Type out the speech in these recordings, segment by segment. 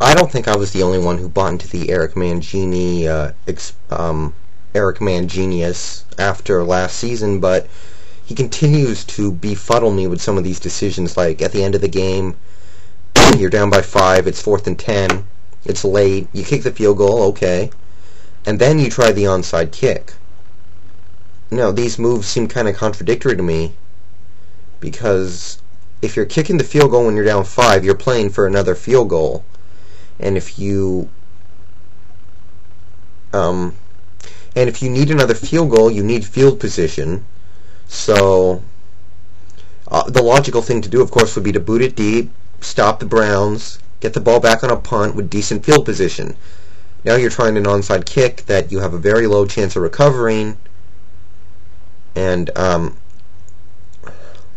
I don't think I was the only one who bought into the Eric Manginius after last season, but he continues to befuddle me with some of these decisions, like at the end of the game, you're down by 5, it's 4th and 10, it's late, you kick the field goal, okay, and then you try the onside kick. These moves seem kind of contradictory to me, because if you're kicking the field goal when you're down 5, you're playing for another field goal. And if you need another field goal, you need field position. So the logical thing to do, of course, would be to boot it deep, stop the Browns, get the ball back on a punt with decent field position. Now you're trying an onside kick that you have a very low chance of recovering, and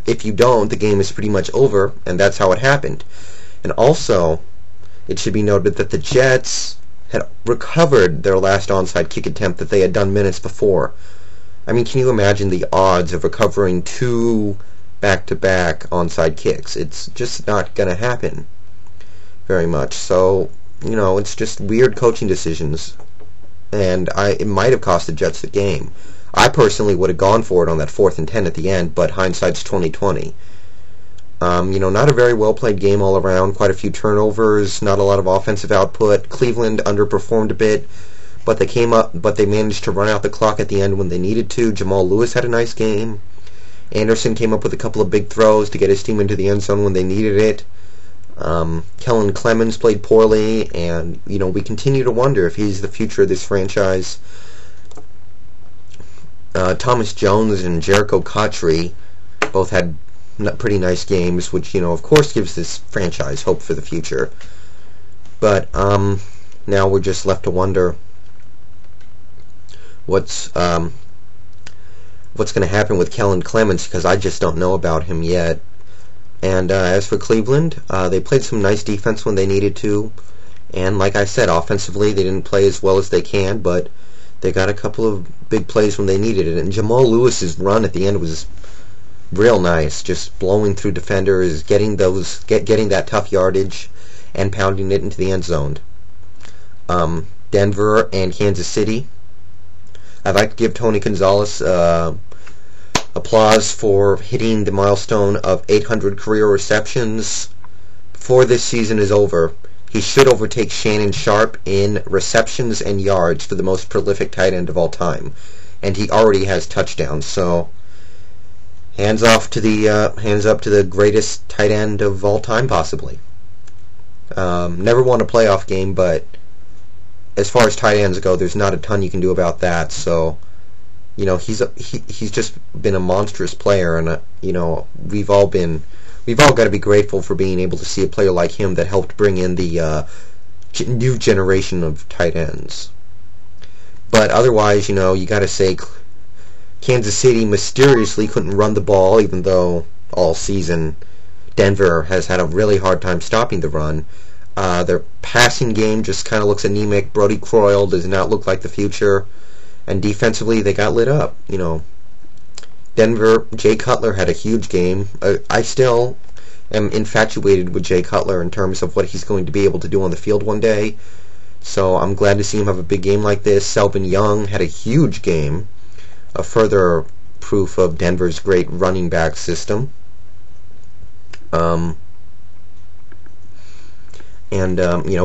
if you don't, the game is pretty much over, and that's how it happened. And also, it should be noted that the Jets had recovered their last onside kick attempt that they had done minutes before. I mean, can you imagine the odds of recovering 2 back-to-back onside kicks? It's just not going to happen very much. So, it's just weird coaching decisions. And it might have cost the Jets the game. I personally would have gone for it on that 4th and 10 at the end, but hindsight's 20/20. Not a very well-played game all around. Quite a few turnovers, not a lot of offensive output. Cleveland underperformed a bit, but they managed to run out the clock at the end when they needed to. Jamal Lewis had a nice game. Anderson came up with a couple of big throws to get his team into the end zone when they needed it. Kellen Clemens played poorly, and, we continue to wonder if he's the future of this franchise. Thomas Jones and Jericho Cotchery both had pretty nice games, which, of course gives this franchise hope for the future. But now we're just left to wonder what's going to happen with Kellen Clemens, because I just don't know about him yet. And as for Cleveland, they played some nice defense when they needed to. And like I said, offensively, they didn't play as well as they can, but they got a couple of big plays when they needed it. And Jamal Lewis's run at the end was real nice, just blowing through defenders, getting that tough yardage, and pounding it into the end zone. Denver and Kansas City. I'd like to give Tony Gonzalez applause for hitting the milestone of 800 career receptions. Before this season is over, he should overtake Shannon Sharp in receptions and yards for the most prolific tight end of all time, and he already has touchdowns. So hands up to the greatest tight end of all time, possibly. Never won a playoff game, but as far as tight ends go, there's not a ton you can do about that. So, he's just been a monstrous player, and we've all got to be grateful for being able to see a player like him that helped bring in the new generation of tight ends. But otherwise, you got to say Kansas City mysteriously couldn't run the ball, even though all season Denver has had a really hard time stopping the run. Their passing game just kind of looks anemic. Brody Croyle does not look like the future. And defensively, they got lit up. Denver, Jay Cutler had a huge game. I still am infatuated with Jay Cutler in terms of what he's going to be able to do on the field one day. So I'm glad to see him have a big game like this. Selvin Young had a huge game. A further proof of Denver's great running back system.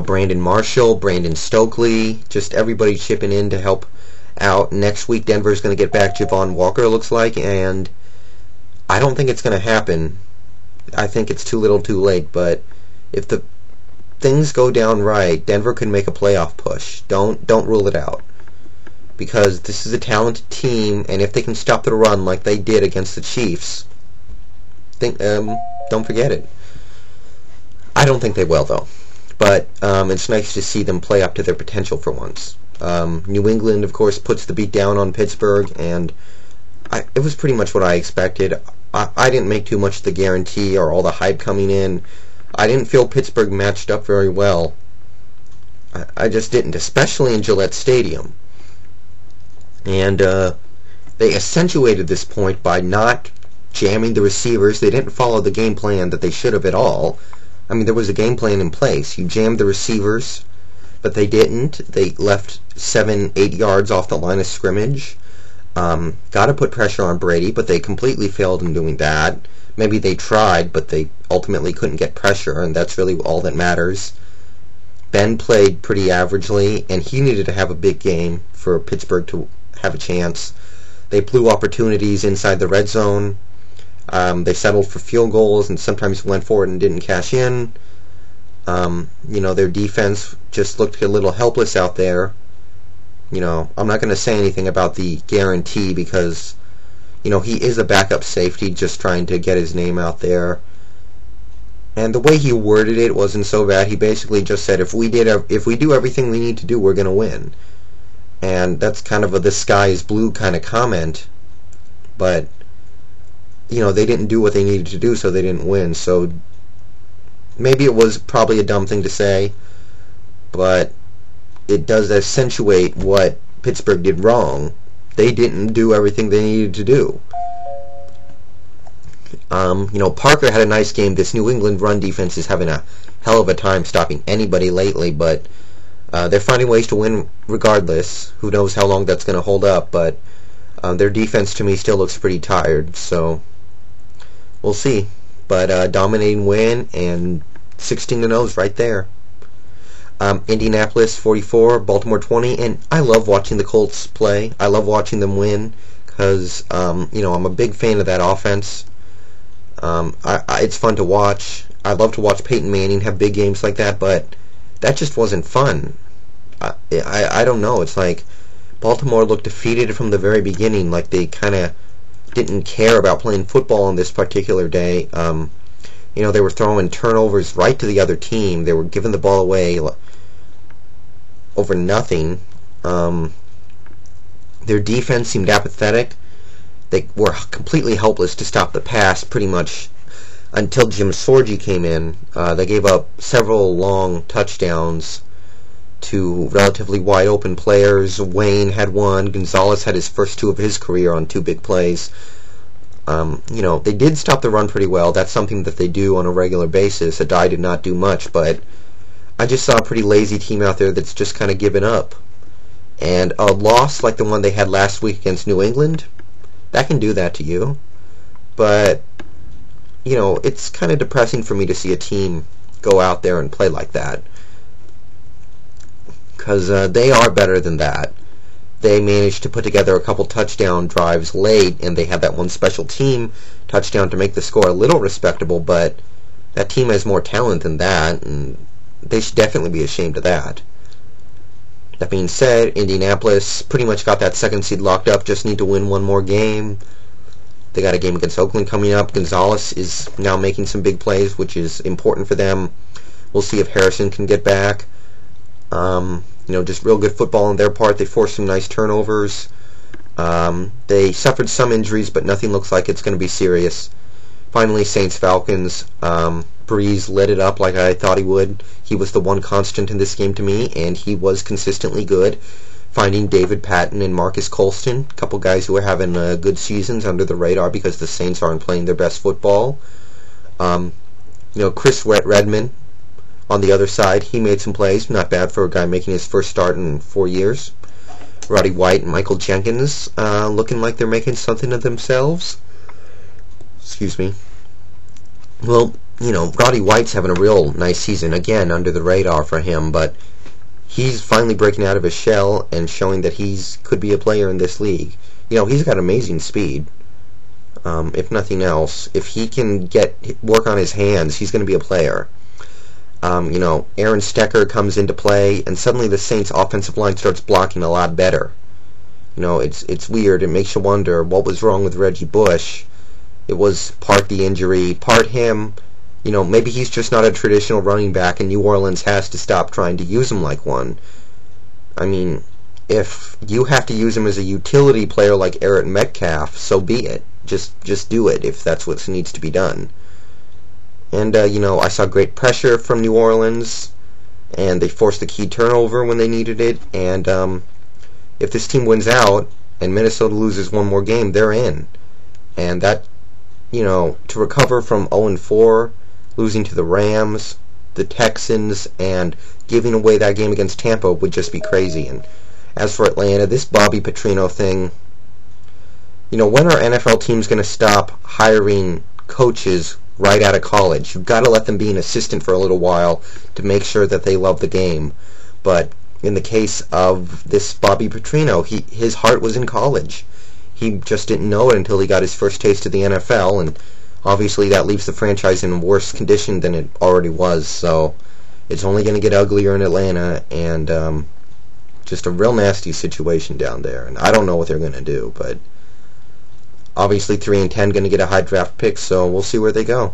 Brandon Marshall, Brandon Stokely, just everybody chipping in to help out. Next week, Denver's going to get back Javon Walker, looks like, and I don't think it's going to happen. I think it's too little too late, but if the things go down right, Denver could make a playoff push. Don't rule it out, because this is a talented team, and if they can stop the run like they did against the Chiefs, don't forget it. I don't think they will, though. But it's nice to see them play up to their potential for once. New England, of course, puts the beat down on Pittsburgh, and it was pretty much what I expected. I didn't make too much of the guarantee or all the hype coming in. I didn't feel Pittsburgh matched up very well. I just didn't, especially in Gillette Stadium. And they accentuated this point by not jamming the receivers. They didn't follow the game plan that they should have at all. I mean, there was a game plan in place. You jammed the receivers, but they didn't. They left 7-8 yards off the line of scrimmage. Got to put pressure on Brady, but they completely failed in doing that. Maybe they tried, but they ultimately couldn't get pressure, and that's really all that matters. Ben played pretty averagely, and he needed to have a big game for Pittsburgh to have a chance. They blew opportunities inside the red zone. They settled for field goals and sometimes went for it and didn't cash in. Their defense just looked a little helpless out there. I'm not going to say anything about the guarantee because, he is a backup safety just trying to get his name out there. And the way he worded it wasn't so bad. He basically just said, if we do everything we need to do, we're going to win. And that's kind of the sky is blue kind of comment. But, they didn't do what they needed to do, so they didn't win. So maybe it was probably a dumb thing to say, but it does accentuate what Pittsburgh did wrong. They didn't do everything they needed to do. Parker had a nice game. This New England run defense is having a hell of a time stopping anybody lately, but they're finding ways to win regardless. Who knows how long that's going to hold up, but their defense to me still looks pretty tired, so we'll see. But dominating win, and 16-0 is right there. Indianapolis 44, Baltimore 20, and I love watching the Colts play. I love watching them win because, I'm a big fan of that offense. It's fun to watch. I love to watch Peyton Manning have big games like that, but that just wasn't fun. I don't know. It's like Baltimore looked defeated from the very beginning, like they kind of didn't care about playing football on this particular day. They were throwing turnovers right to the other team. They were giving the ball away over nothing. Their defense seemed apathetic. They were completely helpless to stop the pass pretty much until Jim Sorgi came in. They gave up several long touchdowns to relatively wide open players. Wayne had one. Gonzalez had his first two of his career on two big plays. They did stop the run pretty well. That's something that they do on a regular basis. Adai did not do much, but I just saw a pretty lazy team out there that's just kind of given up. And a loss like the one they had last week against New England, that can do that to you. But, it's kind of depressing for me to see a team go out there and play like that. Because they are better than that. They managed to put together a couple touchdown drives late, and they had that one special team touchdown to make the score a little respectable, but that team has more talent than that, and they should definitely be ashamed of that. That being said, Indianapolis pretty much got that second seed locked up, just need to win one more game. They got a game against Oakland coming up. Gonzalez is now making some big plays, which is important for them. We'll see if Harrison can get back. Just real good football on their part. They forced some nice turnovers. They suffered some injuries, but nothing looks like it's going to be serious. Finally, Saints-Falcons. Breeze lit it up like I thought he would. He was the one constant in this game to me, and he was consistently good. Finding David Patton and Marcus Colston, a couple guys who are having good seasons under the radar because the Saints aren't playing their best football. Chris Redman on the other side, he made some plays. Not bad for a guy making his first start in 4 years. Roddy White and Michael Jenkins looking like they're making something of themselves. Excuse me. Well, Roddy White's having a real nice season, again, under the radar for him, but he's finally breaking out of his shell and showing that could be a player in this league. He's got amazing speed. If nothing else, if he can work on his hands, he's going to be a player. Aaron Stecker comes into play, and suddenly the Saints' offensive line starts blocking a lot better. It's weird. It makes you wonder what was wrong with Reggie Bush. It was part the injury, part him. Maybe he's just not a traditional running back, and New Orleans has to stop trying to use him like one. I mean, if you have to use him as a utility player like Eric Metcalf, so be it. Just do it if that's what needs to be done. And, I saw great pressure from New Orleans, and they forced the key turnover when they needed it. And if this team wins out and Minnesota loses one more game, they're in. And that, to recover from 0-4, losing to the Rams, the Texans, and giving away that game against Tampa would just be crazy. And as for Atlanta, this Bobby Petrino thing, when are NFL teams going to stop hiring coaches right out of college? You've got to let them be an assistant for a little while to make sure that they love the game. But in the case of this Bobby Petrino, his heart was in college. He just didn't know it until he got his first taste of the NFL, and obviously that leaves the franchise in worse condition than it already was. So it's only going to get uglier in Atlanta, and just a real nasty situation down there. And I don't know what they're going to do, but obviously 3-10 going to get a high draft pick, so we'll see where they go.